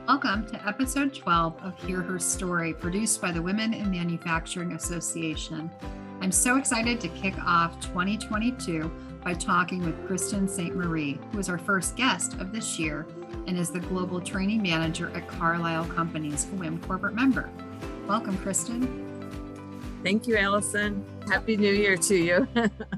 Welcome to episode 12 of Hear Her Story, produced by the Women in Manufacturing Association. I'm so excited to kick off 2022 by talking with Kristin St, who is our first guest of this year and is the Global Training Manager at Carlisle Companies, a WIM corporate member. Welcome, Kristin. Thank you, Allison. Happy New Year to you.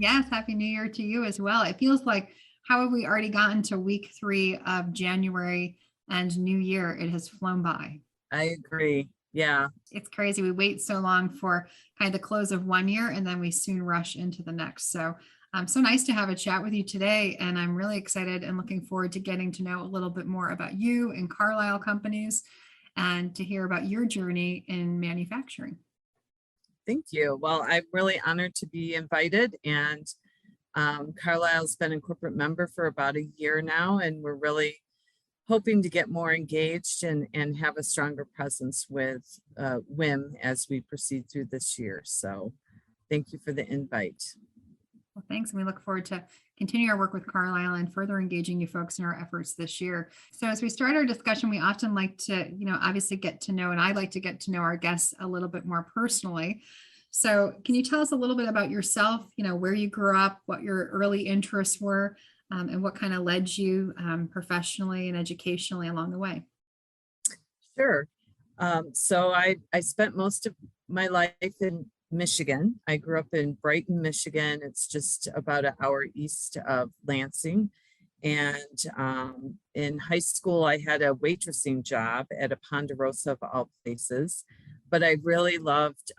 Yes, Happy New Year to you as well. It feels like, how have we already gotten to week 3 of January and New Year? It has flown by. I agree. Yeah. It's crazy. We wait so long for kind of the close of one year and then we soon rush into the next. So so nice to have a chat with you today. And I'm really excited and looking forward to getting to know a little bit more about you and Carlisle Companies and to hear about your journey in manufacturing. Thank you. Well, I'm really honored to be invited, and Carlisle's been a corporate member for about a year now, and we're really hoping to get more engaged and have a stronger presence with WIM as we proceed through this year. So thank you for the invite. Well, thanks. And we look forward to continue our work with Carlisle and further engaging you folks in our efforts this year. So as we start our discussion, we often like to, obviously get to know, and I like to get to know our guests a little bit more personally. So can you tell us a little bit about yourself, where you grew up, what your early interests were, and what kind of led you professionally and educationally along the way? Sure. So I spent most of my life in Michigan. I grew up in Brighton, Michigan. It's just about an hour east of Lansing. And in high school, I had a waitressing job at a Ponderosa of all places. But I really loved,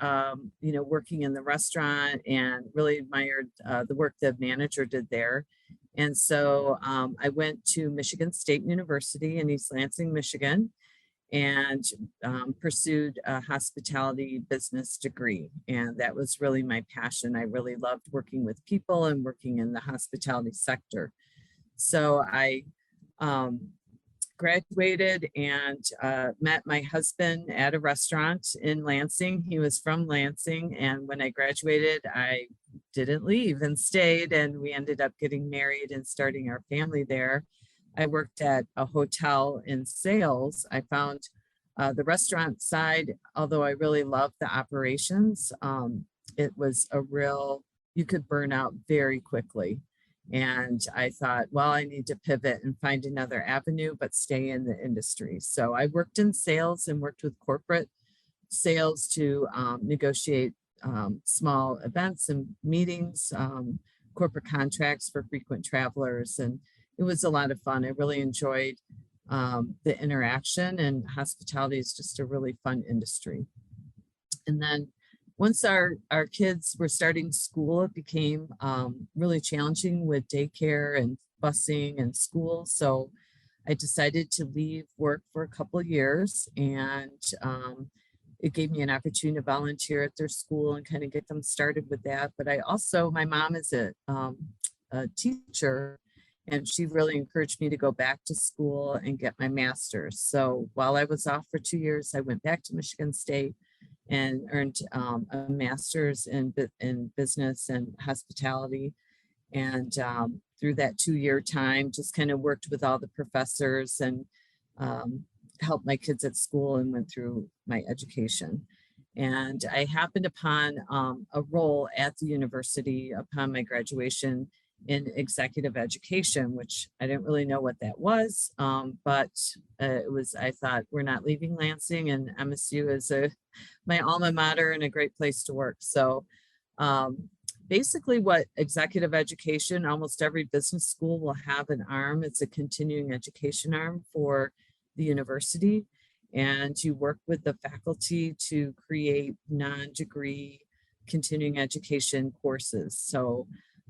working in the restaurant and really admired the work the manager did there. And so I went to Michigan State University in East Lansing, Michigan, and pursued a hospitality business degree. And that was really my passion. I really loved working with people and working in the hospitality sector. So I graduated and met my husband at a restaurant in Lansing. He was from Lansing. And when I graduated, I didn't leave and stayed. And we ended up getting married and starting our family there. I worked at a hotel in sales. I found the restaurant side, although I really loved the operations, it was you could burn out very quickly. And I thought, well, I need to pivot and find another avenue, but stay in the industry. So I worked in sales and worked with corporate sales to negotiate small events and meetings, corporate contracts for frequent travelers. And it was a lot of fun. I really enjoyed the interaction, and hospitality is just a really fun industry. And then once our kids were starting school, it became really challenging with daycare and busing and school. So I decided to leave work for a couple of years, and it gave me an opportunity to volunteer at their school and kind of get them started with that. But my mom is a teacher, and she really encouraged me to go back to school and get my master's. So while I was off for 2 years, I went back to Michigan State and earned a master's in business and hospitality. And through that 2-year time, just kind of worked with all the professors and helped my kids at school and went through my education. And I happened upon a role at the university upon my graduation in executive education, which I didn't really know what that was, but I thought, we're not leaving Lansing, and MSU is my alma mater and a great place to work. So basically what executive education, almost every business school will have an arm. It's a continuing education arm for the university, and you work with the faculty to create non-degree continuing education courses. So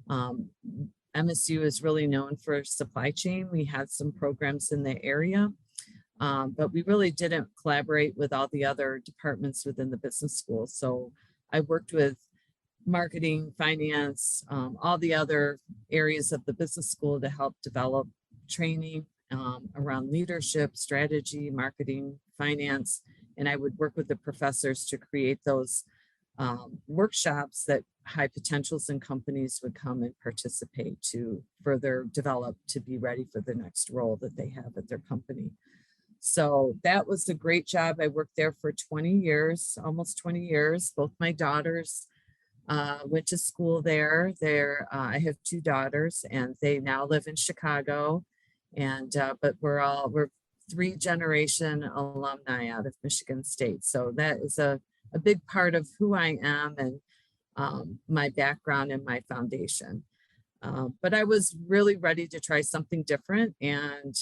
MSU is really known for supply chain. We had some programs in the area, but we really didn't collaborate with all the other departments within the business school. So I worked with marketing, finance, all the other areas of the business school to help develop training around leadership, strategy, marketing, finance. And I would work with the professors to create those workshops that high potentials and companies would come and participate to further develop to be ready for the next role that they have at their company. So that was a great job. I worked there for 20 years, almost 20 years. Both my daughters went to school there. I have two daughters, and they now live in Chicago. And but we're three-generation alumni out of Michigan State. So that is a big part of who I am and my background and my foundation. But I was really ready to try something different and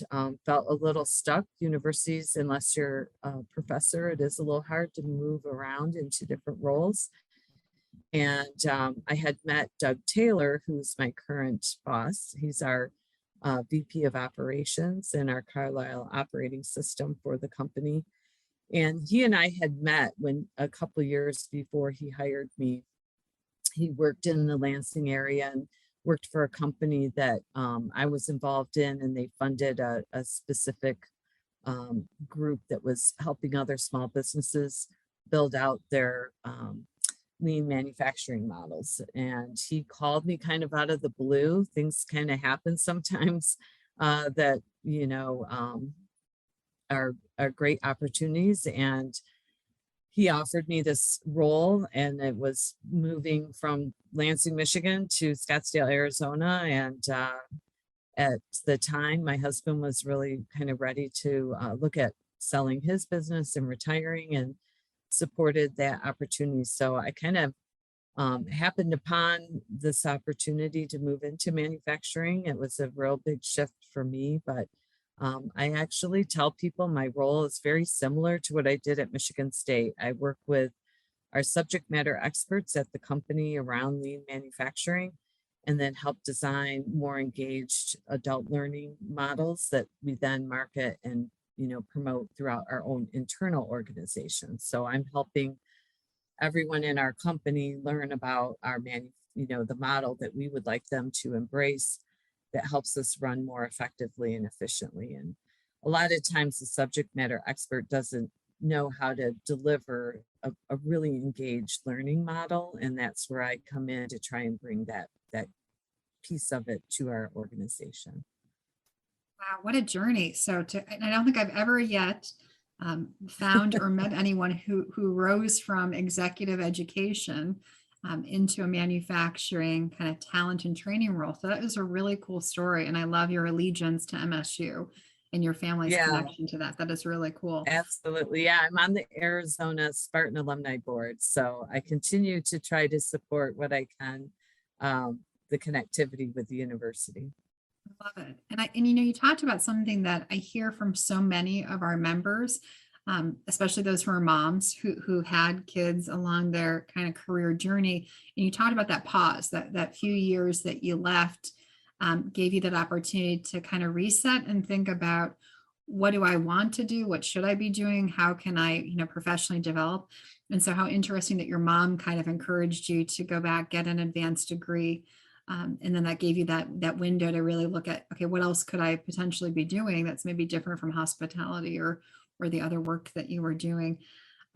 felt a little stuck. Universities, unless you're a professor, it is a little hard to move around into different roles. And I had met Doug Taylor, who's my current boss. He's our VP of operations in our Carlisle operating system for the company. And he and I had met when a couple of years before he hired me. He worked in the Lansing area and worked for a company that I was involved in, and they funded a specific group that was helping other small businesses build out their lean manufacturing models. And he called me kind of out of the blue. Things kind of happen sometimes that, are great opportunities. And he offered me this role, and it was moving from Lansing, Michigan to Scottsdale, Arizona. And at the time, my husband was really kind of ready to look at selling his business and retiring, and supported that opportunity. So I kind of happened upon this opportunity to move into manufacturing. It was a real big shift for me, but I actually tell people my role is very similar to what I did at Michigan State. I work with our subject matter experts at the company around lean manufacturing, and then help design more engaged adult learning models that we then market and promote throughout our own internal organization. So I'm helping everyone in our company learn about our the model that we would like them to embrace, that helps us run more effectively and efficiently. And a lot of times the subject matter expert doesn't know how to deliver a really engaged learning model. And that's where I come in to try and bring that piece of it to our organization. Wow, what a journey. And I don't think I've ever yet found or met anyone who rose from executive education into a manufacturing kind of talent and training role. So that was a really cool story. And I love your allegiance to MSU and your family's connection to that. That is really cool. Absolutely. Yeah, I'm on the Arizona Spartan Alumni Board. So I continue to try to support what I can, the connectivity with the university. I love it. And you talked about something that I hear from so many of our members, especially those who are moms who had kids along their kind of career journey. And you talked about that pause, that few years that you left gave you that opportunity to kind of reset and think about, what do I want to do? What should I be doing? How can I, professionally develop? And so how interesting that your mom kind of encouraged you to go back, get an advanced degree. And then that gave you that window to really look at, okay, what else could I potentially be doing that's maybe different from hospitality or the other work that you were doing.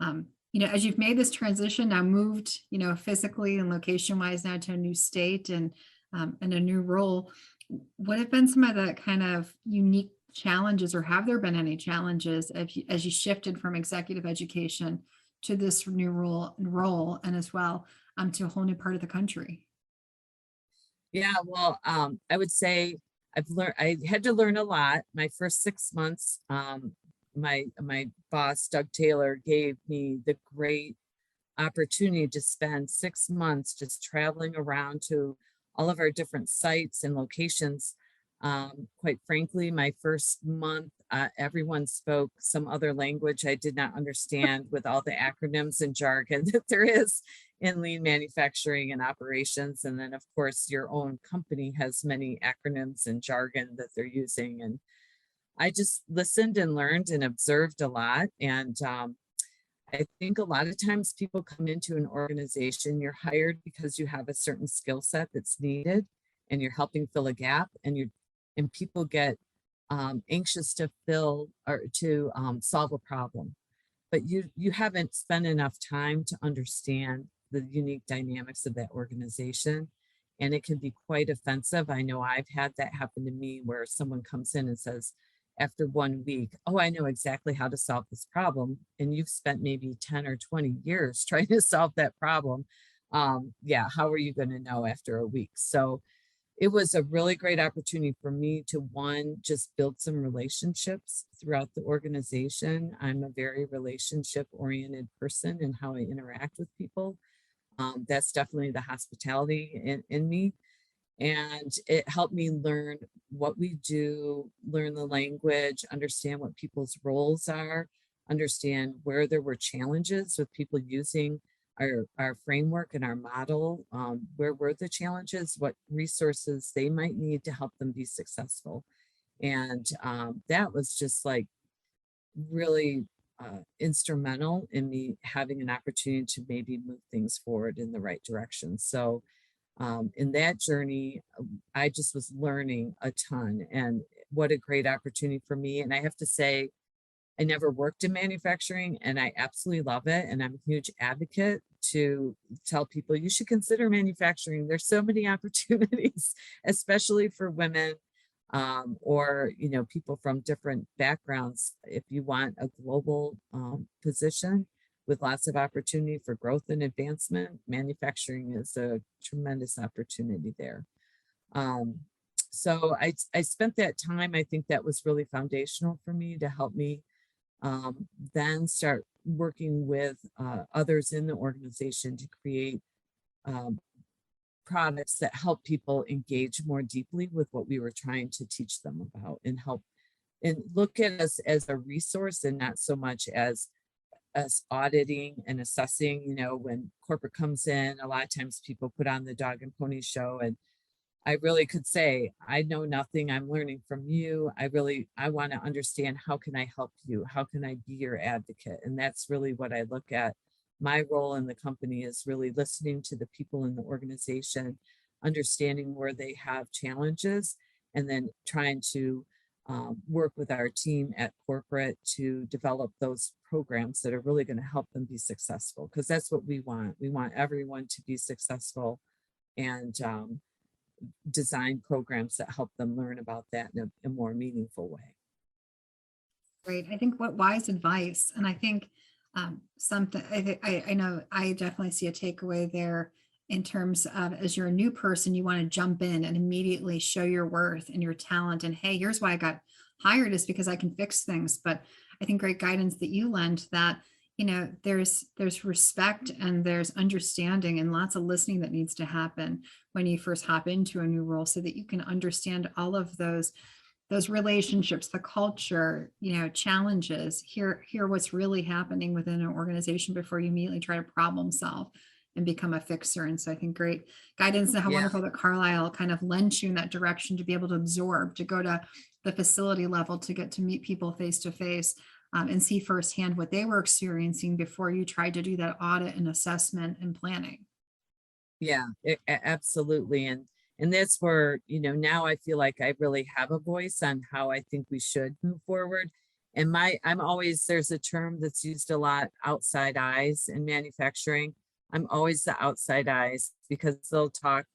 As you've made this transition now, moved, physically and location wise now to a new state and a new role, what have been some of the kind of unique challenges, or have there been any challenges as you shifted from executive education to this new role and as well to a whole new part of the country? Yeah, well, I would say I had to learn a lot. My first 6 months, my boss, Doug Taylor, gave me the great opportunity to spend 6 months just traveling around to all of our different sites and locations. Quite frankly, my first month, everyone spoke some other language I did not understand, with all the acronyms and jargon that there is in lean manufacturing and operations. And then, of course, your own company has many acronyms and jargon that they're using. And I just listened and learned and observed a lot. And I think a lot of times people come into an organization, you're hired because you have a certain skill set that's needed, and you're helping fill a gap, and people get anxious to fill or to solve a problem, but you haven't spent enough time to understand the unique dynamics of that organization, and it can be quite offensive. I know I've had that happen to me, where someone comes in and says, after 1 week, oh, I know exactly how to solve this problem. And you've spent maybe 10 or 20 years trying to solve that problem. Yeah, how are you going to know after a week? So it was a really great opportunity for me to, one, just build some relationships throughout the organization. I'm a very relationship oriented person in how I interact with people. That's definitely the hospitality in me. And it helped me learn what we do, learn the language, understand what people's roles are, understand where there were challenges with people using our framework and our model. Where were the challenges, what resources they might need to help them be successful. And that was just like really instrumental in me having an opportunity to maybe move things forward in the right direction. So in that journey, I just was learning a ton, and what a great opportunity for me. And I have to say, I never worked in manufacturing and I absolutely love it. And I'm a huge advocate to tell people you should consider manufacturing. There's so many opportunities, especially for women, or, you know, people from different backgrounds. If you want a global position with lots of opportunity for growth and advancement, manufacturing is a tremendous opportunity there. So I spent that time. I think that was really foundational for me to help me then start working with others in the organization to create products that help people engage more deeply with what we were trying to teach them about, and help and look at us as a resource and not so much as us auditing and assessing. You know, when corporate comes in, a lot of times people put on the dog and pony show, and I really could say, I know nothing, I'm learning from you. I want to understand, how can I help you? How can I be your advocate? And that's really what I look at. My role in the company is really listening to the people in the organization, understanding where they have challenges, and then trying to work with our team at corporate to develop those programs that are really going to help them be successful. Because that's what we want. We want everyone to be successful, and design programs that help them learn about that in a more meaningful way. Great. I think what wise advice. And I think something I know I definitely see a takeaway there in terms of, as you're a new person, you want to jump in and immediately show your worth and your talent. And hey, here's why I got hired, is because I can fix things. But I think great guidance that you lend, that, you know, there's respect and there's understanding and lots of listening that needs to happen when you first hop into a new role, so that you can understand all of those relationships, the culture, you know, challenges, hear what's really happening within an organization before you immediately try to problem solve and become a fixer. And so I think great guidance, and how wonderful that Carlisle kind of lent you in that direction to be able to absorb, to go to the facility level, to get to meet people face to face, and see firsthand what they were experiencing before you tried to do that audit and assessment and planning. Yeah, absolutely. And that's where, you know, now I feel like I really have a voice on how I think we should move forward. And I'm always, there's a term that's used a lot, outside eyes in manufacturing. I'm always the outside eyes, because they'll talk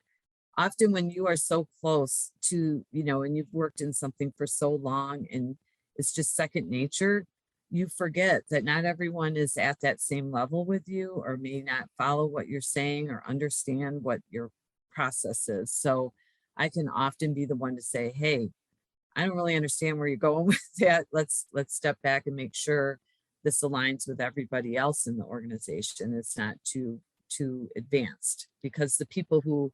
often when you are so close to, you know, and you've worked in something for so long and it's just second nature, you forget that not everyone is at that same level with you, or may not follow what you're saying or understand what your process is. So I can often be the one to say, hey, I don't really understand where you're going with that. Let's step back and make sure this aligns with everybody else in the organization. It's not too advanced, because the people who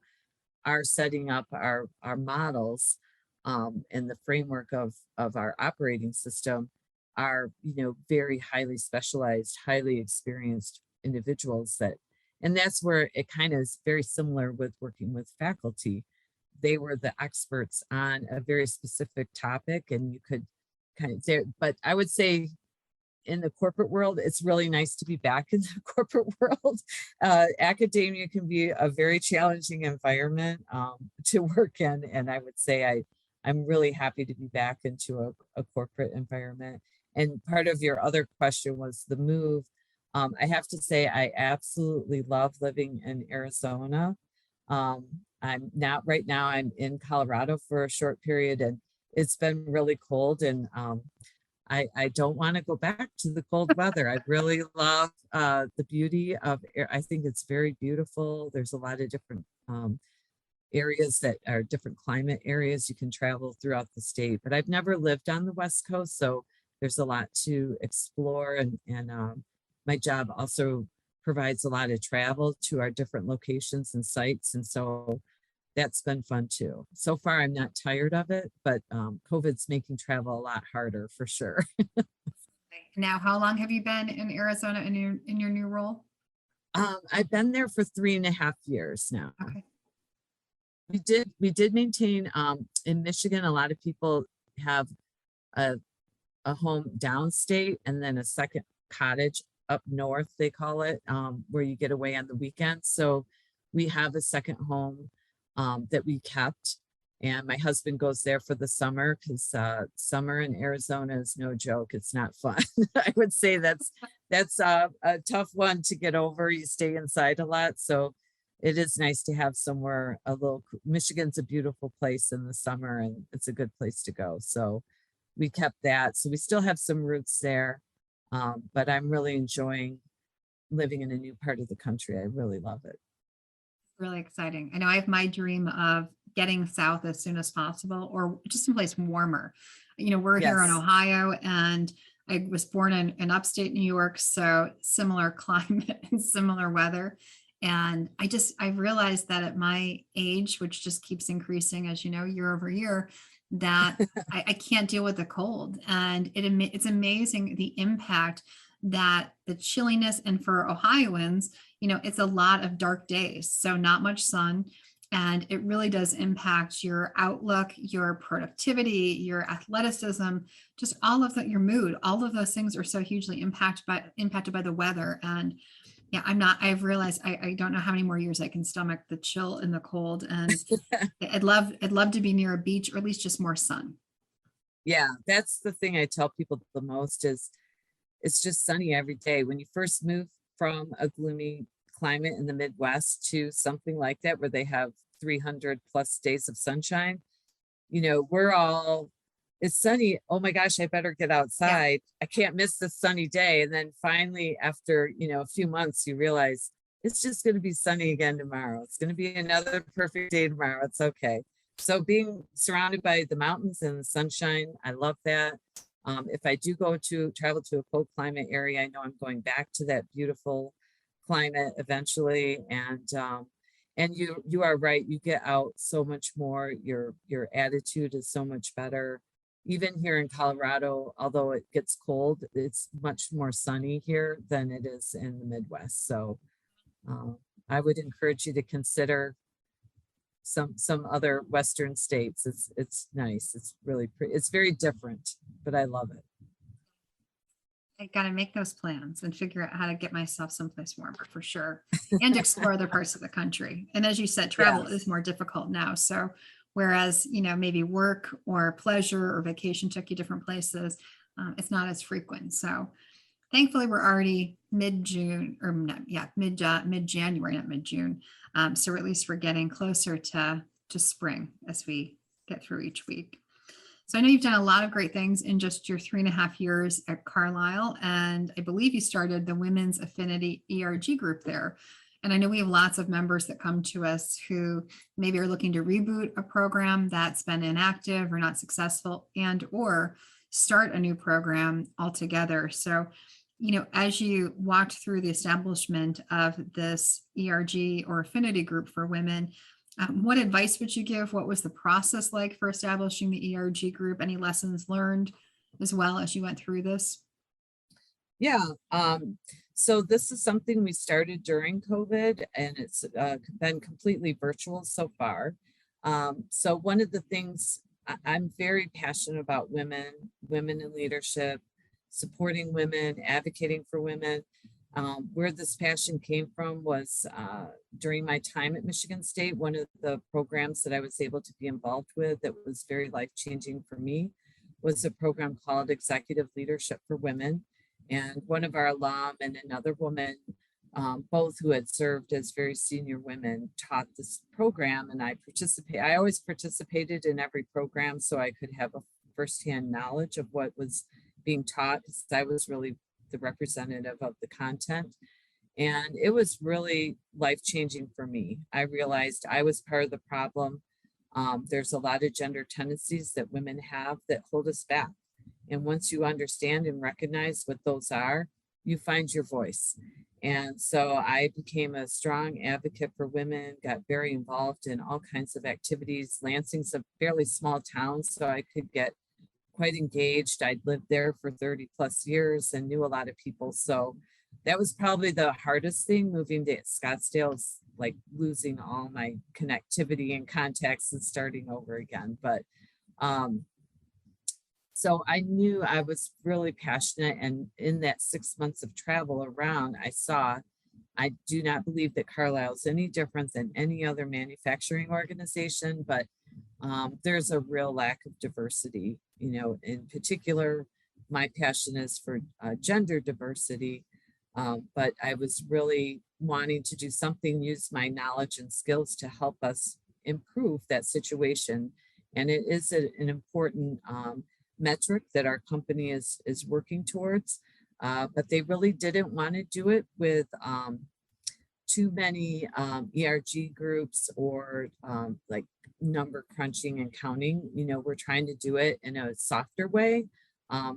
are setting up our models and the framework of our operating system are, you know, very highly specialized, highly experienced individuals. And that's where it kind of is very similar with working with faculty. They were the experts on a very specific topic, and you could kind of there. But I would say, in the corporate world, it's really nice to be back in the corporate world. Academia can be a very challenging environment to work in. And I would say I'm really happy to be back into a corporate environment. And part of your other question was the move. I have to say, I absolutely love living in Arizona. I'm not right now, I'm in Colorado for a short period, and it's been really cold, and I don't want to go back to the cold weather. I really love the beauty of air. I think it's very beautiful. There's a lot of different areas that are different climate areas you can travel throughout the state, but I've never lived on the West Coast, so there's a lot to explore, and my job also provides a lot of travel to our different locations and sites, and so that's been fun too. So far, I'm not tired of it, but COVID's making travel a lot harder for sure. Now, how long have you been in Arizona in your new role? I've been there for 3.5 years now. Okay. We did maintain in Michigan, a lot of people have a, a home downstate and then a second cottage up north, they call it, where you get away on the weekends. So we have a second home that we kept, and my husband goes there for the summer because summer in Arizona is no joke. It's not fun. I would say that's a tough one to get over. You stay inside a lot, so it is nice to have somewhere a little. Michigan's a beautiful place in the summer, and it's a good place to go. So we kept that. So we still have some roots there, but I'm really enjoying living in a new part of the country. I really love it. Really exciting. I know I have my dream of getting south as soon as possible, or just someplace warmer. We're here in Yes. Ohio, and I was born in upstate New York, so similar climate and similar weather. And I've realized that at my age, which just keeps increasing, as you know, year over year, that I can't deal with the cold. And it's amazing the impact that the chilliness, and for Ohioans, it's a lot of dark days, so not much sun. And it really does impact your outlook, your productivity, your athleticism, just all of that, your mood. All of those things are so hugely impacted by the weather. And yeah, I've realized I don't know how many more years I can stomach the chill and the cold. And I'd love to be near a beach, or at least just more sun. Yeah, that's the thing I tell people the most is it's just sunny every day. When you first move from a gloomy climate in the Midwest to something like that, where they have 300 plus days of sunshine, we're all, it's sunny. Oh my gosh, I better get outside. I can't miss this sunny day. And then finally, after, a few months, you realize it's just going to be sunny again tomorrow. It's going to be another perfect day tomorrow. It's okay. So being surrounded by the mountains and the sunshine, I love that. If I do travel to a cold climate area, I know I'm going back to that beautiful climate eventually. And you are right. You get out so much more. Your attitude is so much better. Even here in Colorado, although it gets cold, it's much more sunny here than it is in the Midwest. So I would encourage you to consider some other Western states. It's nice. It's really pretty. It's very different, but I love it. I got to make those plans and figure out how to get myself someplace warmer for sure, and explore other parts of the country. And as you said, travel Yes. is more difficult now. So whereas, maybe work or pleasure or vacation took you different places, it's not as frequent. So thankfully we're already mid-June, or not, yeah, mid-January, not mid-June. So at least we're getting closer to spring as we get through each week. So I know you've done a lot of great things in just your 3.5 years at Carlisle, and I believe you started the Women's Affinity ERG group there. And I know we have lots of members that come to us who maybe are looking to reboot a program that's been inactive or not successful, and or start a new program altogether. So, as you walked through the establishment of this ERG or affinity group for women, what advice would you give? What was the process like for establishing the ERG group? Any lessons learned as well as you went through this? Yeah. So this is something we started during COVID, and it's been completely virtual so far. So one of the things I'm very passionate about women in leadership, supporting women, advocating for women. Where this passion came from was during my time at Michigan State. One of the programs that I was able to be involved with that was very life-changing for me was a program called Executive Leadership for Women. And one of our alum and another woman both who had served as very senior women, taught this program, and I always participated in every program so I could have a firsthand knowledge of what was being taught, because I was really the representative of the content. And it was really life-changing for me. I realized I was part of the problem. There's a lot of gender tendencies that women have that hold us back. And once you understand and recognize what those are, you find your voice. And so I became a strong advocate for women, got very involved in all kinds of activities. Lansing's a fairly small town, so I could get quite engaged. I'd lived there for 30 plus years and knew a lot of people. So that was probably the hardest thing, moving to Scottsdale, like losing all my connectivity and contacts and starting over again. But so I knew I was really passionate, and in that 6 months of travel around, I do not believe that Carlisle is any different than any other manufacturing organization, but there's a real lack of diversity. In particular, my passion is for gender diversity, but I was really wanting to do something, use my knowledge and skills to help us improve that situation. And it is an important metric that our company is working towards, but they really didn't want to do it with too many ERG groups or like number crunching and counting. We're trying to do it in a softer way,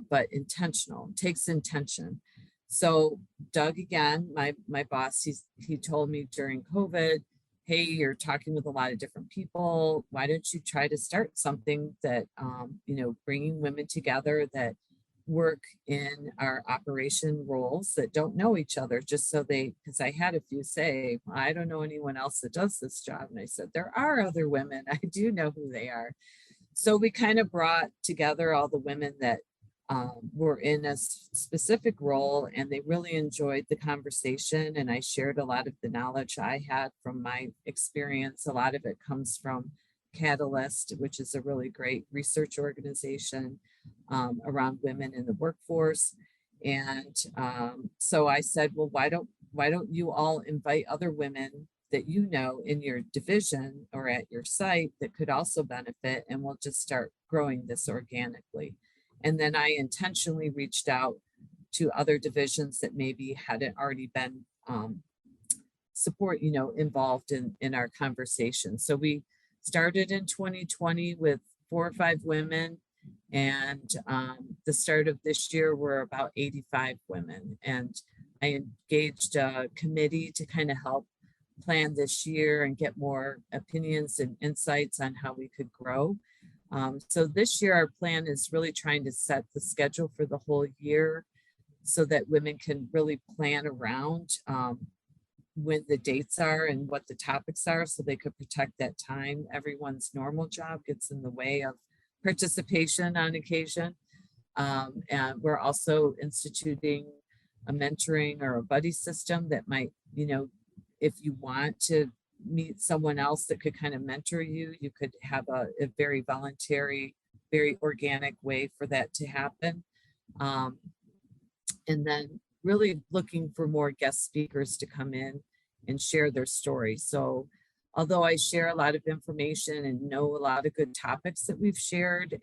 but intentional. It takes intention. So Doug, again, my boss, he told me during COVID, hey, you're talking with a lot of different people. Why don't you try to start something that, bringing women together that work in our operation roles that don't know each other, just so because I had a few say, I don't know anyone else that does this job. And I said, there are other women. I do know who they are. So we kind of brought together all the women that were in a specific role, and they really enjoyed the conversation. And I shared a lot of the knowledge I had from my experience. A lot of it comes from Catalyst, which is a really great research organization around women in the workforce. And so I said, well, why don't you all invite other women that in your division or at your site that could also benefit, and we'll just start growing this organically. And then I intentionally reached out to other divisions that maybe hadn't already been involved in our conversation. So we started in 2020 with 4 or 5 women, and the start of this year we're about 85 women. And I engaged a committee to kind of help plan this year and get more opinions and insights on how we could grow. So this year, our plan is really trying to set the schedule for the whole year so that women can really plan around when the dates are and what the topics are, so they could protect that time. Everyone's normal job gets in the way of participation on occasion. And we're also instituting a mentoring or a buddy system that might, if you want to meet someone else that could kind of mentor you, you could have a very voluntary, very organic way for that to happen. And then really looking for more guest speakers to come in and share their story. So although I share a lot of information and know a lot of good topics that we've shared,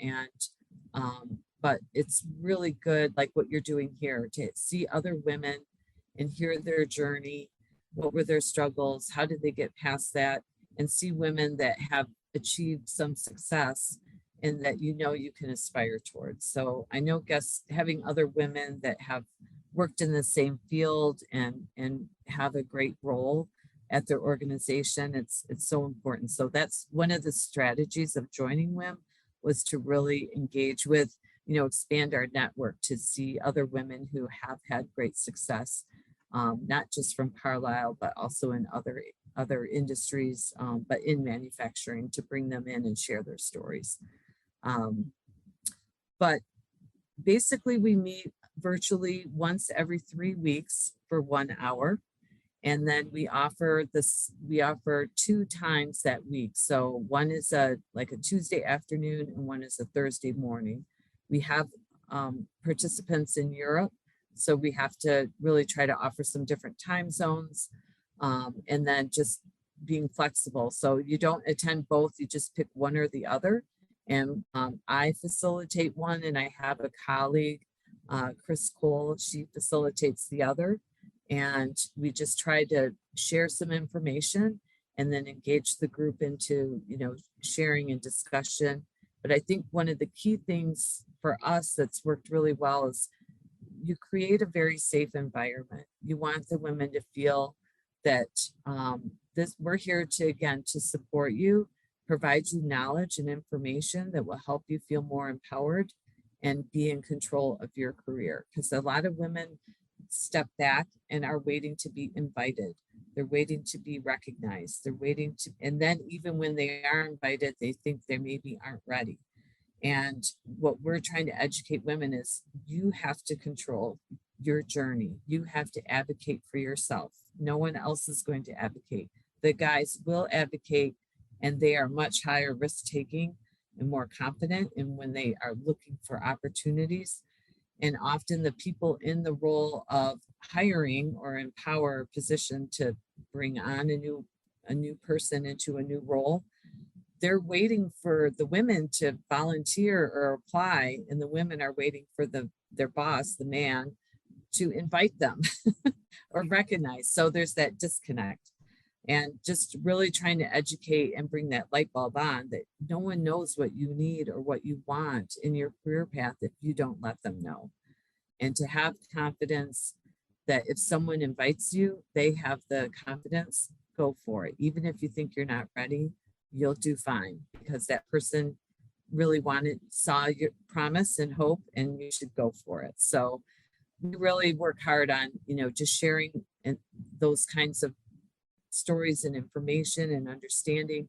but it's really good, like what you're doing here, to see other women and hear their journey. What were their struggles? How did they get past that? And see women that have achieved some success and that you can aspire towards. So I know having other women that have worked in the same field and have a great role at their organization, it's so important. So that's one of the strategies of joining WIM, was to really engage with, expand our network to see other women who have had great success. Not just from Carlisle, but also in other industries, but in manufacturing, to bring them in and share their stories. But basically, we meet virtually once every 3 weeks for 1 hour. And then we offer 2 times that week. So one is a Tuesday afternoon and one is a Thursday morning. We have participants in Europe So we have to really try to offer some different time zones, and then just being flexible. So you don't attend both, you just pick one or the other. And I facilitate one, and I have a colleague, Chris Cole, she facilitates the other. And we just try to share some information and then engage the group into, sharing and discussion. But I think one of the key things for us that's worked really well is you create a very safe environment. You want the women to feel that we're here to, again, to support you, provide you knowledge and information that will help you feel more empowered and be in control of your career. Because a lot of women step back and are waiting to be invited. They're waiting to be recognized. They're waiting to, and then even when they are invited, they think they maybe aren't ready. And what we're trying to educate women is you have to control your journey. You have to advocate for yourself. No one else is going to advocate. The guys will advocate, and they are much higher risk taking and more confident in when they are looking for opportunities. And often the people in the role of hiring or empower position to bring on a new person into a new role, they're waiting for the women to volunteer or apply, and the women are waiting for their boss, the man, to invite them or recognize. So there's that disconnect. And just really trying to educate and bring that light bulb on that no one knows what you need or what you want in your career path if you don't let them know. And to have confidence that if someone invites you, they have the confidence, go for it. Even if you think you're not ready, you'll do fine, because that person really saw your promise and hope, and you should go for it. So we really work hard on, just sharing and those kinds of stories and information and understanding.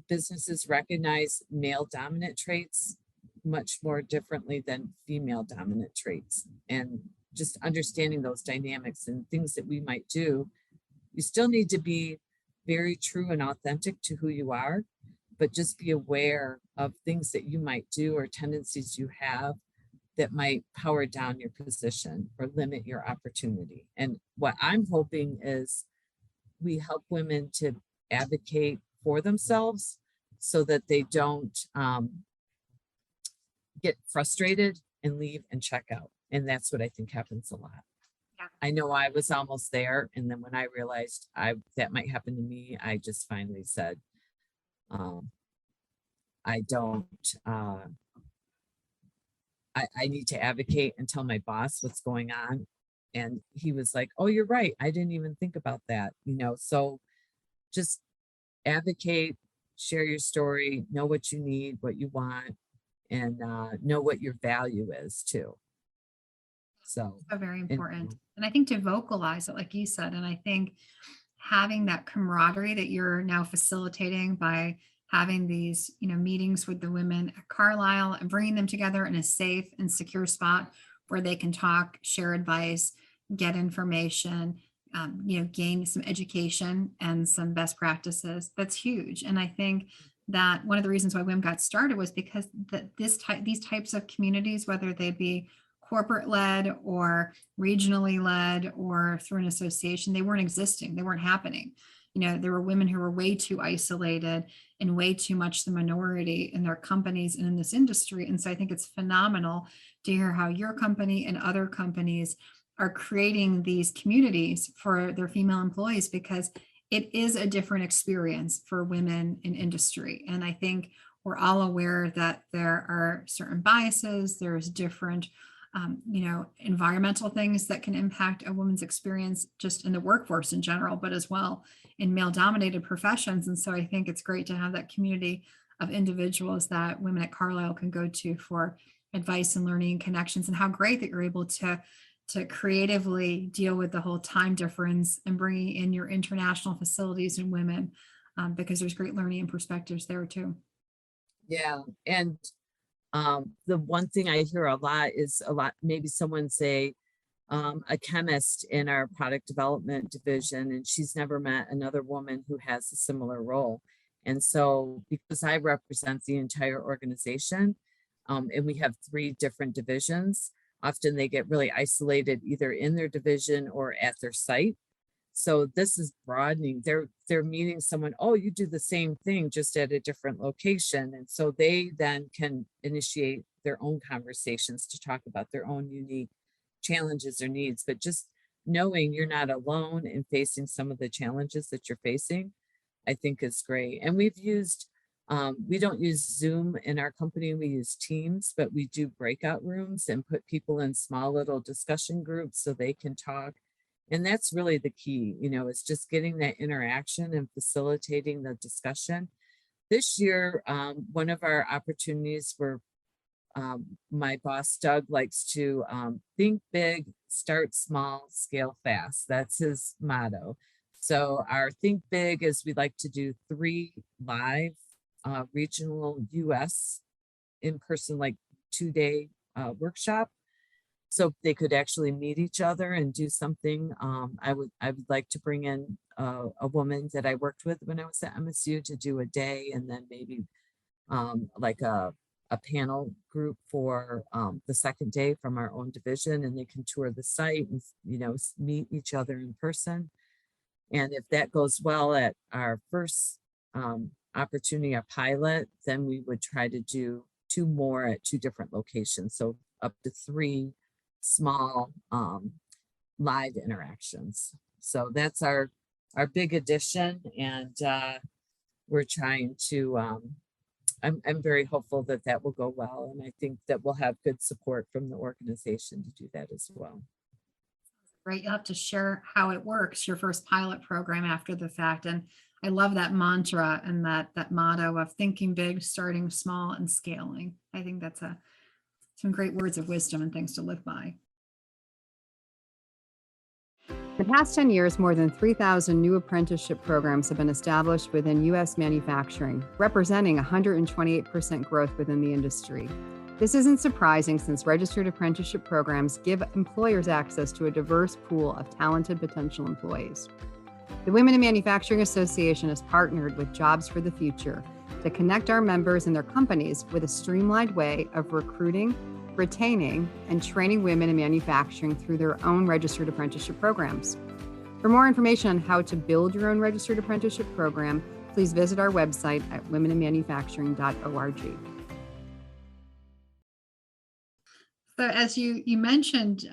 Businesses recognize male dominant traits much more differently than female dominant traits, and just understanding those dynamics and things that we might do. You still need to be very true and authentic to who you are, but just be aware of things that you might do or tendencies you have that might power down your position or limit your opportunity. And what I'm hoping is we help women to advocate for themselves so that they don't get frustrated and leave and check out. And that's what I think happens a lot. Yeah. I know I was almost there. And then when I realized that might happen to me, I just finally said, I don't, I need to advocate and tell my boss what's going on. And he was like, oh, you're right. I didn't even think about that. So just advocate, share your story, know what you need, what you want, and know what your value is too. So very important. And I think to vocalize it, like you said, and I think having that camaraderie that you're now facilitating by having these, meetings with the women at Carlisle and bringing them together in a safe and secure spot where they can talk, share advice, get information, gain some education and some best practices. That's huge. And I think that one of the reasons why WIM got started was because these types of communities, whether they be corporate led or regionally led or through an association, they weren't existing. They weren't happening. There were women who were way too isolated and way too much the minority in their companies and in this industry. And so I think it's phenomenal to hear how your company and other companies are creating these communities for their female employees, because it is a different experience for women in industry. And I think we're all aware that there are certain biases, there's different environmental things that can impact a woman's experience just in the workforce in general, but as well in male dominated professions. And so I think it's great to have that community of individuals that women at Carlisle can go to for advice and learning and connections. And how great that you're able to creatively deal with the whole time difference and bringing in your international facilities and women, because there's great learning and perspectives there too. Yeah. And the one thing I hear a lot is maybe someone say, a chemist in our product development division, and she's never met another woman who has a similar role. And so because I represent the entire organization, and we have 3 different divisions, often they get really isolated either in their division or at their site. So this is broadening. They're meeting someone, oh, you do the same thing just at a different location. And so they then can initiate their own conversations to talk about their own unique challenges or needs. But just knowing you're not alone in facing some of the challenges that you're facing, I think is great. And we've used, we don't use Zoom in our company, we use Teams, but we do breakout rooms and put people in small little discussion groups so they can talk. And that's really the key, is just getting that interaction and facilitating the discussion. This year, one of our opportunities were, my boss, Doug, likes to think big, start small, scale fast. That's his motto. So our think big is we like to do 3 live regional US in-person, like 2-day workshop. So they could actually meet each other and do something. I would like to bring in a woman that I worked with when I was at MSU to do a day, and then maybe like a panel group for the second day from our own division, and they can tour the site and meet each other in person. And if that goes well at our first opportunity, a pilot, then we would try to do 2 more at 2 different locations. So up to 3 small live interactions. So that's our big addition, and we're trying to I'm very hopeful that that will go well, and I think that we'll have good support from the organization to do that as well. Right, you'll have to share how it works, your first pilot program after the fact. And I love that mantra and that motto of thinking big, starting small, and scaling. I think that's some great words of wisdom and things to live by. In the past 10 years, more than 3,000 new apprenticeship programs have been established within U.S. manufacturing, representing 128% growth within the industry. This isn't surprising since registered apprenticeship programs give employers access to a diverse pool of talented potential employees. The Women in Manufacturing Association has partnered with Jobs for the Future to connect our members and their companies with a streamlined way of recruiting, retaining, and training women in manufacturing through their own registered apprenticeship programs. For more information on how to build your own registered apprenticeship program, please visit our website at womeninmanufacturing.org. So as you mentioned,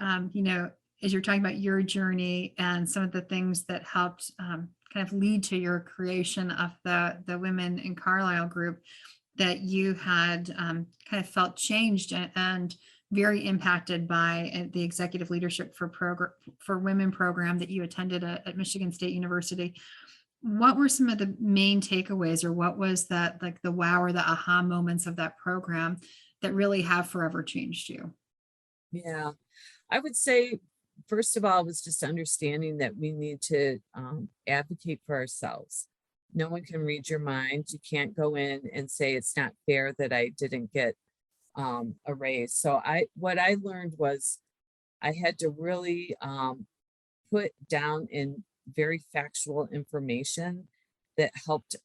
as you're talking about your journey and some of the things that helped kind of lead to your creation of the Women in Carlisle group, that you had kind of felt changed and very impacted by the executive leadership for women program that you attended at Michigan State University. What were some of the main takeaways, or what was that, like the wow or the aha moments of that program that really have forever changed you? Yeah, I would say, first of all, was just understanding that we need to advocate for ourselves. No one can read your mind. You can't go in and say it's not fair that I didn't get a raise. So what I learned was I had to really put down in very factual information that helped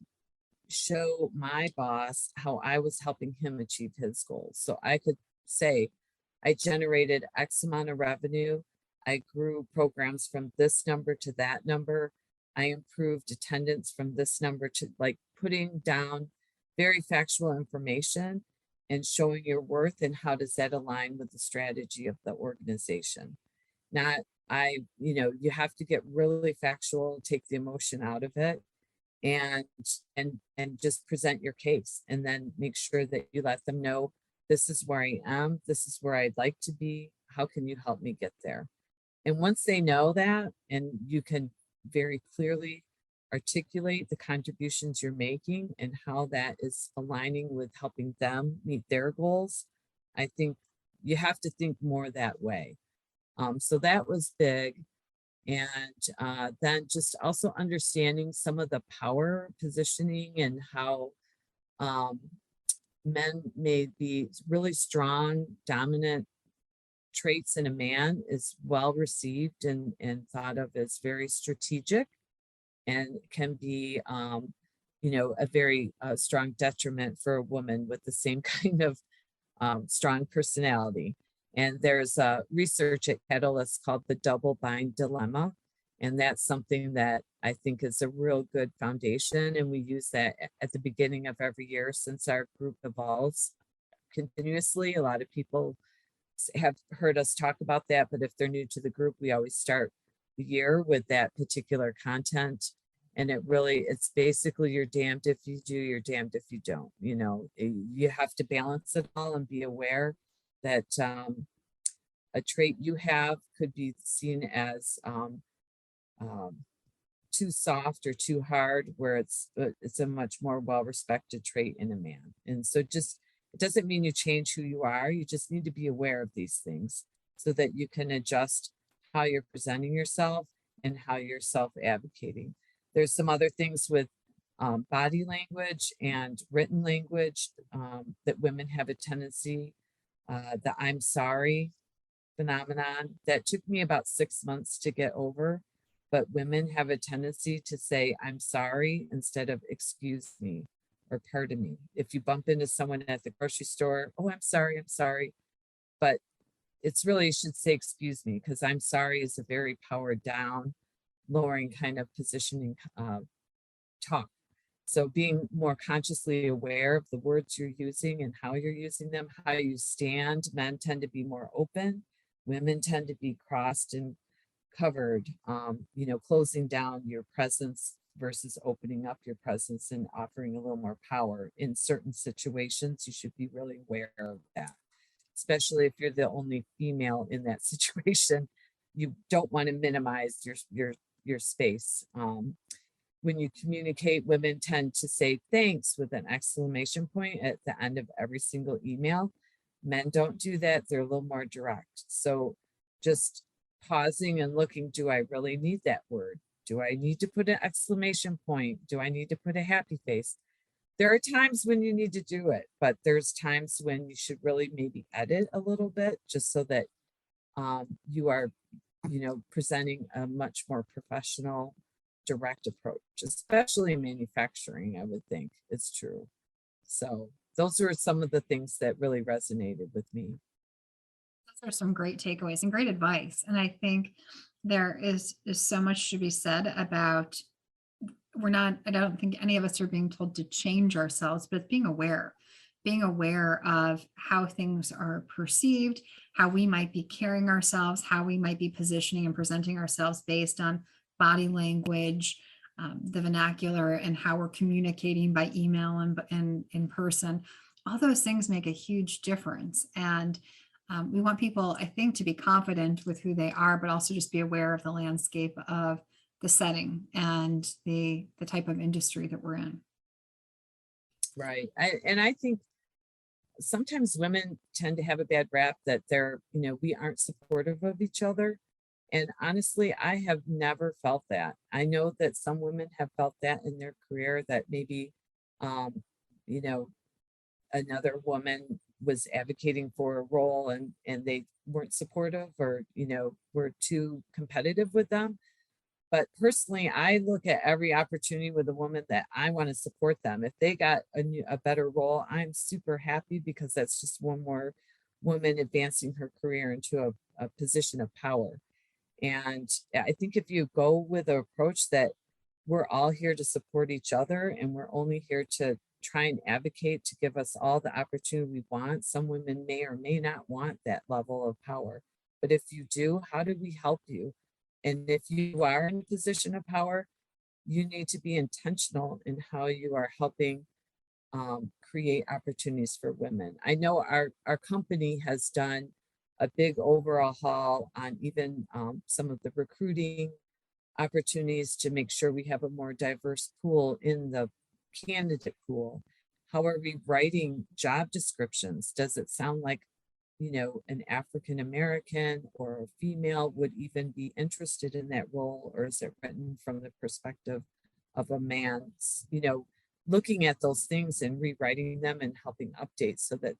show my boss how I was helping him achieve his goals. So I could say, I generated X amount of revenue. I grew programs from this number to that number. I improved attendance from this number to, like, putting down very factual information and showing your worth and how does that align with the strategy of the organization. Not, you have to get really factual, take the emotion out of it, and just present your case, and then make sure that you let them know, this is where I am, this is where I'd like to be, how can you help me get there? And once they know that, and you can very clearly articulate the contributions you're making and how that is aligning with helping them meet their goals, I think you have to think more that way. So that was big. And then just also understanding some of the power positioning and how men may be really strong, dominant traits in a man is well received and thought of as very strategic, and can be, a very strong detriment for a woman with the same kind of strong personality. And there's research at Catalyst called the double bind dilemma. And that's something that I think is a real good foundation. And we use that at the beginning of every year since our group evolves continuously. A lot of people have heard us talk about that, but if they're new to the group, we always start the year with that particular content. And it's basically you're damned if you do, you're damned if you don't. You have to balance it all and be aware that a trait you have could be seen as too soft or too hard, where it's a much more well-respected trait in a man. And so it doesn't mean you change who you are. You just need to be aware of these things so that you can adjust how you're presenting yourself and how you're self-advocating. There's some other things with body language and written language that women have a tendency, the I'm sorry phenomenon that took me about 6 months to get over. But women have a tendency to say, I'm sorry, instead of excuse me or pardon me. If you bump into someone at the grocery store, oh, I'm sorry. But it's really, you should say, excuse me, because I'm sorry is a very powered down, lowering kind of positioning talk. So being more consciously aware of the words you're using and how you're using them, how you stand. Men tend to be more open. Women tend to be crossed and covered, closing down your presence versus opening up your presence and offering a little more power. In certain situations, you should be really aware of that, especially if you're the only female in that situation. You don't want to minimize your space. When you communicate, women tend to say thanks with an exclamation point at the end of every single email. Men don't do that. They're a little more direct. So just pausing and looking, do I really need that word? Do I need to put an exclamation point? Do I need to put a happy face? There are times when you need to do it, but there's times when you should really maybe edit a little bit just so that you are, presenting a much more professional, direct approach, especially in manufacturing, I would think it's true. So those are some of the things that really resonated with me. Those are some great takeaways and great advice. And I think there is so much to be said about I don't think any of us are being told to change ourselves, but being aware of how things are perceived, how we might be carrying ourselves, how we might be positioning and presenting ourselves based on body language, the vernacular, and how we're communicating by email and in person. All those things make a huge difference. And we want people, I think, to be confident with who they are, but also just be aware of the landscape of the setting and the type of industry that we're in. Right. I think sometimes women tend to have a bad rap that we aren't supportive of each other. And honestly, I have never felt that. I know that some women have felt that in their career, that maybe, another woman was advocating for a role and they weren't supportive or, were too competitive with them. But personally, I look at every opportunity with a woman that I want to support them. If they got a better role, I'm super happy because that's just one more woman advancing her career into a position of power. And I think if you go with an approach that we're all here to support each other and we're only here to try and advocate to give us all the opportunity we want. Some women may or may not want that level of power. But if you do, how do we help you? And if you are in a position of power, you need to be intentional in how you are helping create opportunities for women. I know our company has done a big overall haul on even some of the recruiting opportunities to make sure we have a more diverse pool in the candidate pool. How are we writing job descriptions? Does it sound like, an African American or a female would even be interested in that role? Or is it written from the perspective of a man? Looking at those things and rewriting them and helping update so that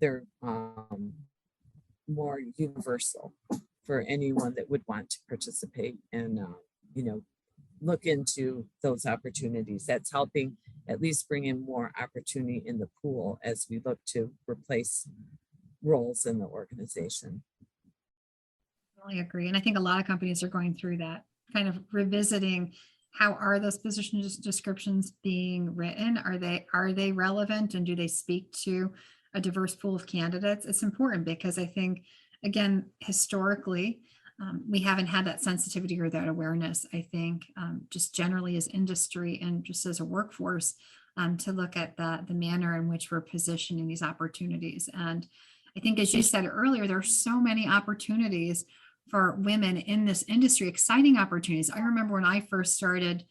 they're more universal for anyone that would want to participate and, look into those opportunities. That's helping at least bring in more opportunity in the pool as we look to replace roles in the organization. I agree. And I think a lot of companies are going through that, kind of revisiting how are those position descriptions being written? Are they relevant, and do they speak to a diverse pool of candidates? It's important because I think, again, historically, we haven't had that sensitivity or that awareness. I think just generally as industry and just as a workforce, to look at the manner in which we're positioning these opportunities. And I think, as you said earlier, there are so many opportunities for women in this industry, exciting opportunities. I remember when I first started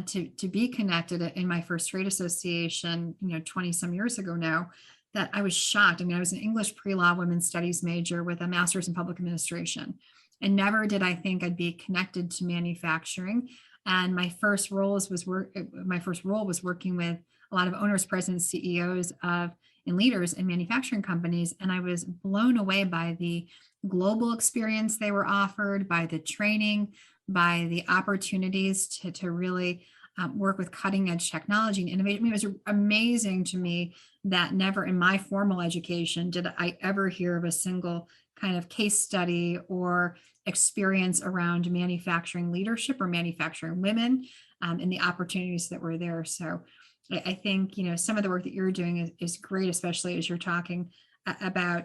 to be connected in my first trade association, 20 some years ago now, that I was shocked. I mean, I was an English pre-law women's studies major with a master's in public administration, and never did I think I'd be connected to manufacturing. And my first role was working with a lot of owners, presidents, CEOs and leaders in manufacturing companies. And I was blown away by the global experience they were offered, by the training, by the opportunities to really work with cutting edge technology and innovation. I mean, it was amazing to me that never in my formal education did I ever hear of a single kind of case study or experience around manufacturing leadership or manufacturing women, and the opportunities that were there. So I think, some of the work that you're doing is great, especially as you're talking about,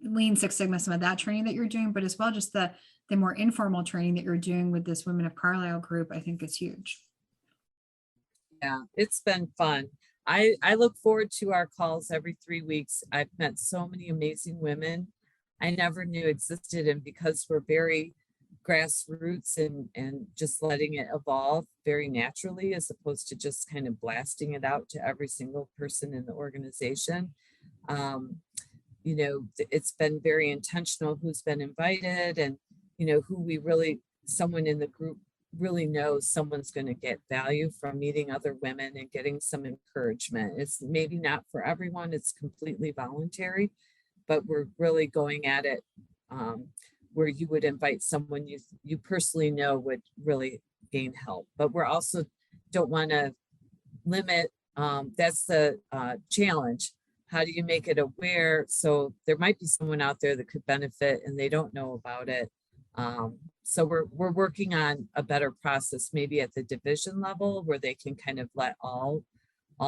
Lean Six Sigma, some of that training that you're doing, but as well, just the more informal training that you're doing with this Women of Carlisle group, I think is huge. Yeah, it's been fun. I look forward to our calls every 3 weeks. I've met so many amazing women I never knew existed, and because we're very grassroots and just letting it evolve very naturally, as opposed to just kind of blasting it out to every single person in the organization. It's been very intentional who's been invited, and someone in the group really knows someone's going to get value from meeting other women and getting some encouragement. It's maybe not for everyone, it's completely voluntary, but we're really going at it where you would invite someone you personally know would really gain help. But we're also don't want to limit, that's the challenge. How do you make it aware? So there might be someone out there that could benefit and they don't know about it. So we're working on a better process, maybe at the division level, where they can kind of let all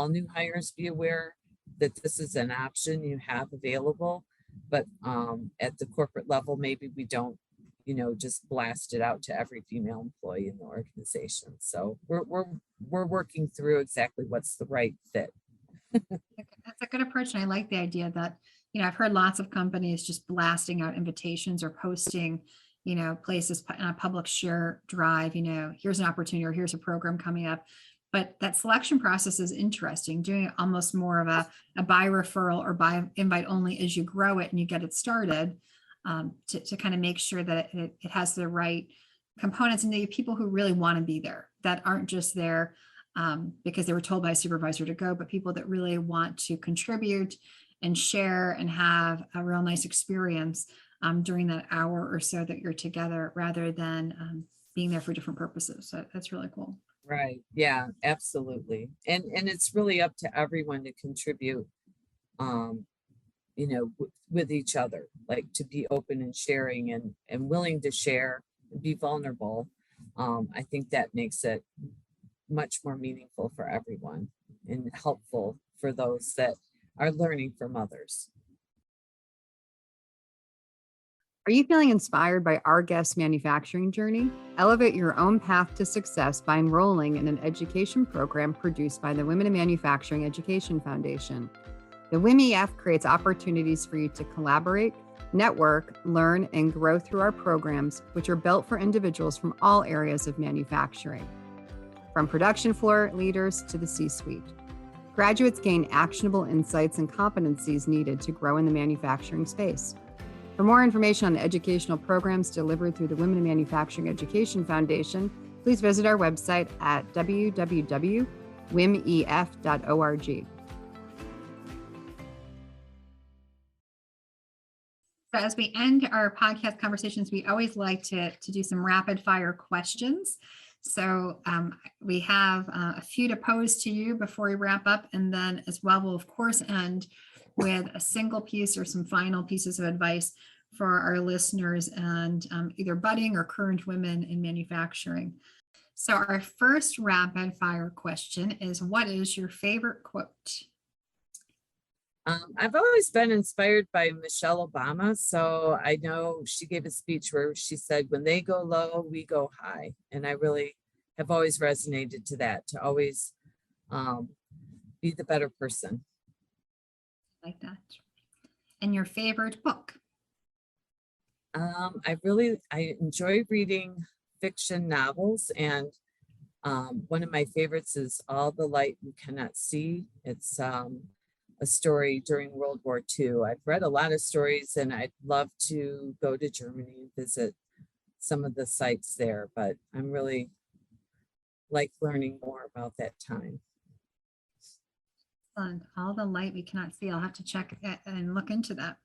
new hires be aware that this is an option you have available. But at the corporate level, maybe we don't, just blast it out to every female employee in the organization. So we're working through exactly what's the right fit. That's a good approach. And I like the idea that, I've heard lots of companies just blasting out invitations or posting, places on a public share drive, here's an opportunity or here's a program coming up. But that selection process is interesting, doing it almost more of a by referral or by invite only as you grow it and you get it started, to kind of make sure that it has the right components and the people who really want to be there, that aren't just there because they were told by a supervisor to go, but people that really want to contribute and share and have a real nice experience during that hour or so that you're together, rather than being there for different purposes. So that's really cool. Right. Yeah, absolutely. And it's really up to everyone to contribute, with each other, like to be open and sharing and willing to share and be vulnerable. I think that makes it much more meaningful for everyone and helpful for those that are learning from others. Are you feeling inspired by our guest's manufacturing journey? Elevate your own path to success by enrolling in an education program produced by the Women in Manufacturing Education Foundation. The WIMEF creates opportunities for you to collaborate, network, learn, and grow through our programs, which are built for individuals from all areas of manufacturing, from production floor leaders to the C-suite. Graduates gain actionable insights and competencies needed to grow in the manufacturing space. For more information on the educational programs delivered through the Women in Manufacturing Education Foundation, please visit our website at www.wimef.org. So as we end our podcast conversations, we always like to do some rapid fire questions. So we have a few to pose to you before we wrap up. And then as well, we'll of course end with a single piece or some final pieces of advice for our listeners and either budding or current women in manufacturing. So our first rapid fire question is, what is your favorite quote? I've always been inspired by Michelle Obama. So I know she gave a speech where she said, when they go low, we go high. And I really have always resonated to that, to always be the better person. Like that. And your favorite book? I enjoy reading fiction novels, and one of my favorites is All the Light We Cannot See. It's a story during World War II. I've read a lot of stories, and I'd love to go to Germany and visit some of the sites there, but I'm really like learning more about that time. All the Light We Cannot See. I'll have to check and look into that.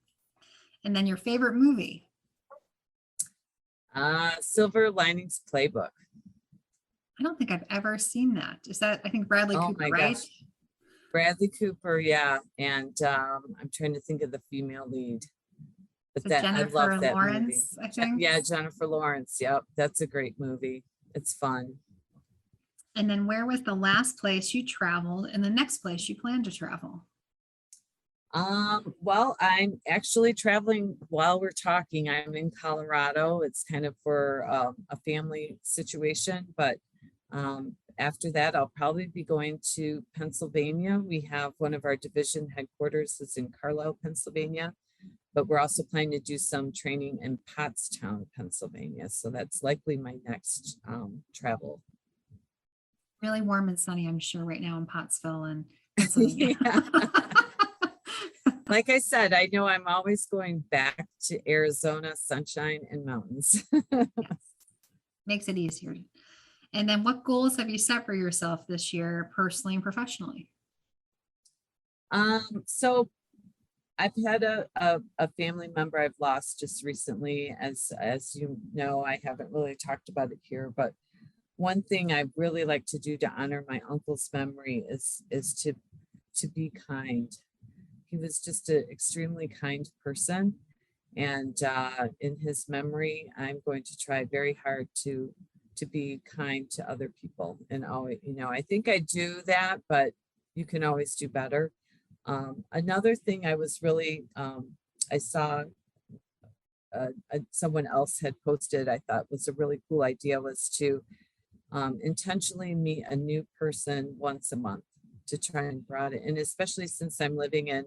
And then your favorite movie? Silver Linings Playbook. I don't think I've ever seen that. Is that, I think, Bradley Oh Cooper, my right? gosh. Bradley Cooper, yeah. And I'm trying to think of the female lead. But So that I Jennifer love that movie. Lawrence, I think. Yeah, Jennifer Lawrence. Yep, that's a great movie. It's fun. And then where was the last place you traveled and the next place you plan to travel? Well, I'm actually traveling while we're talking. I'm in Colorado. It's kind of for a family situation, but after that, I'll probably be going to Pennsylvania. We have one of our division headquarters is in Carlisle, Pennsylvania, but we're also planning to do some training in Pottstown, Pennsylvania. So that's likely my next travel. Really warm and sunny, I'm sure, right now in Pottsville and Pennsylvania. Like I said, I know I'm always going back to Arizona, sunshine and mountains. Yes. Makes it easier. And then what goals have you set for yourself this year, personally and professionally? So I've had a family member I've lost just recently. As you know, I haven't really talked about it here, but one thing I really like to do to honor my uncle's memory is to be kind. He was just an extremely kind person. And in his memory, I'm going to try very hard to be kind to other people. And always, I think I do that, but you can always do better. Another thing I was really, I saw someone else had posted, I thought was a really cool idea, was to intentionally meet a new person once a month to try and broaden it. And especially since I'm living in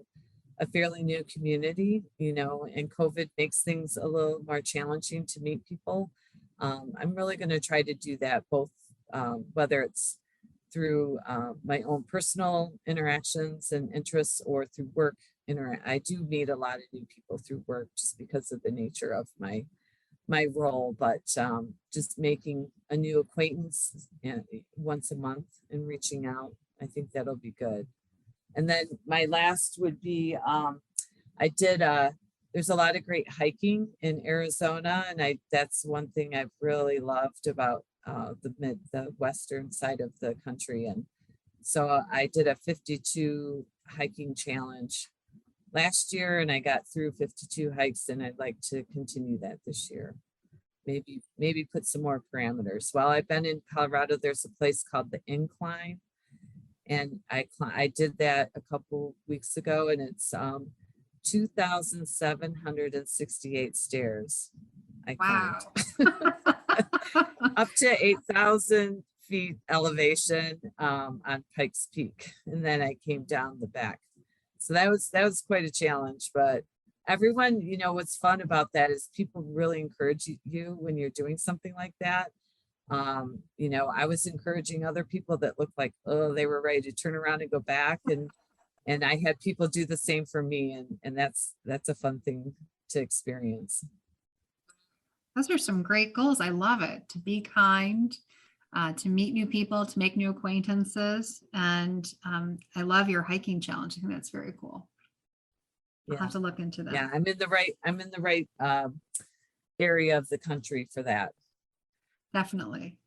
a fairly new community, and COVID makes things a little more challenging to meet people. I'm really going to try to do that, both whether it's through my own personal interactions and interests or through work. I do meet a lot of new people through work just because of the nature of my role, but just making a new acquaintance once a month and reaching out, I think that'll be good. And then my last would be, there's a lot of great hiking in Arizona, and that's one thing I've really loved about the western side of the country. And so I did a 52 hiking challenge last year, and I got through 52 hikes, and I'd like to continue that this year. Maybe put some more parameters. While I've been in Colorado, there's a place called the Incline, and I did that a couple weeks ago, and it's 2,768 stairs. Wow. Up to 8,000 feet elevation on Pikes Peak, and then I came down the back. So that was quite a challenge, but everyone, what's fun about that is people really encourage you when you're doing something like that. I was encouraging other people that looked like, they were ready to turn around and go back. And I had people do the same for me. And that's a fun thing to experience. Those are some great goals. I love it. To be kind, to meet new people, to make new acquaintances. And I love your hiking challenge. I think that's very cool. I'll have to look into that. Yeah, I'm in the right area of the country for that. Definitely.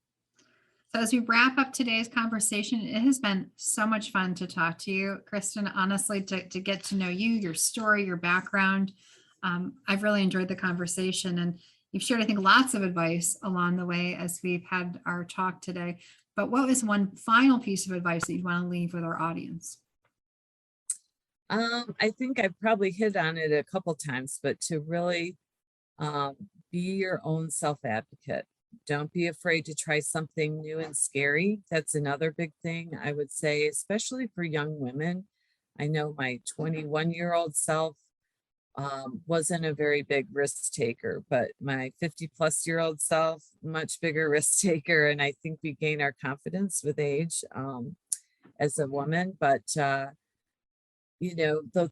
So as we wrap up today's conversation, it has been so much fun to talk to you, Kristin, honestly, to get to know you, your story, your background. I've really enjoyed the conversation, and you've shared, I think, lots of advice along the way as we've had our talk today. But what is one final piece of advice that you want to leave with our audience? I think I probably hit on it a couple times, but to really be your own self-advocate. Don't be afraid to try something new and scary. That's another big thing I would say, especially for young women. I know my 21-year-old self wasn't a very big risk taker, but my 50-plus-year-old self, much bigger risk taker. And I think we gain our confidence with age as a woman. But, the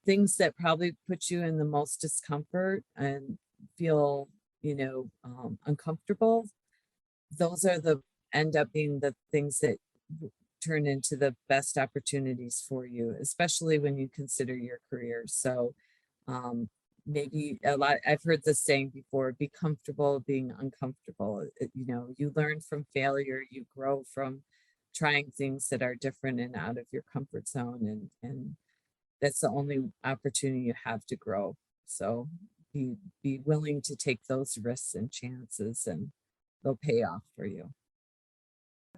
things that probably put you in the most discomfort and feel, uncomfortable, those are end up being the things that turn into the best opportunities for you, especially when you consider your career. So maybe I've heard this saying before, be comfortable being uncomfortable. You learn from failure, you grow from trying things that are different and out of your comfort zone. And that's the only opportunity you have to grow. So be willing to take those risks and chances, and they'll pay off for you.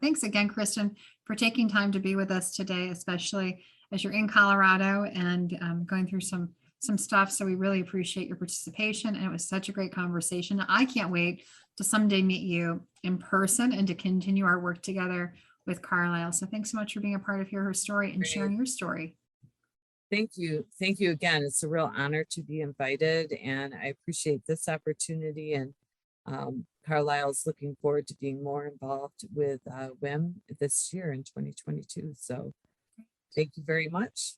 Thanks again, Kristin, for taking time to be with us today, especially as you're in Colorado and going through some stuff. So we really appreciate your participation, and it was such a great conversation. I can't wait to someday meet you in person and to continue our work together with Carlisle. So thanks so much for being a part of Hear Her Story and sharing your story. Thank you. Thank you again. It's a real honor to be invited, and I appreciate this opportunity. And Carlisle is looking forward to being more involved with WIM this year in 2022. So thank you very much.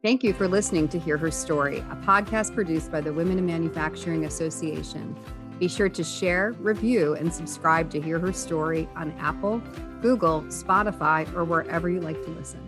Thank you for listening to Hear Her Story, a podcast produced by the Women in Manufacturing Association. Be sure to share, review, and subscribe to Hear Her Story on Apple, Google, Spotify, or wherever you like to listen.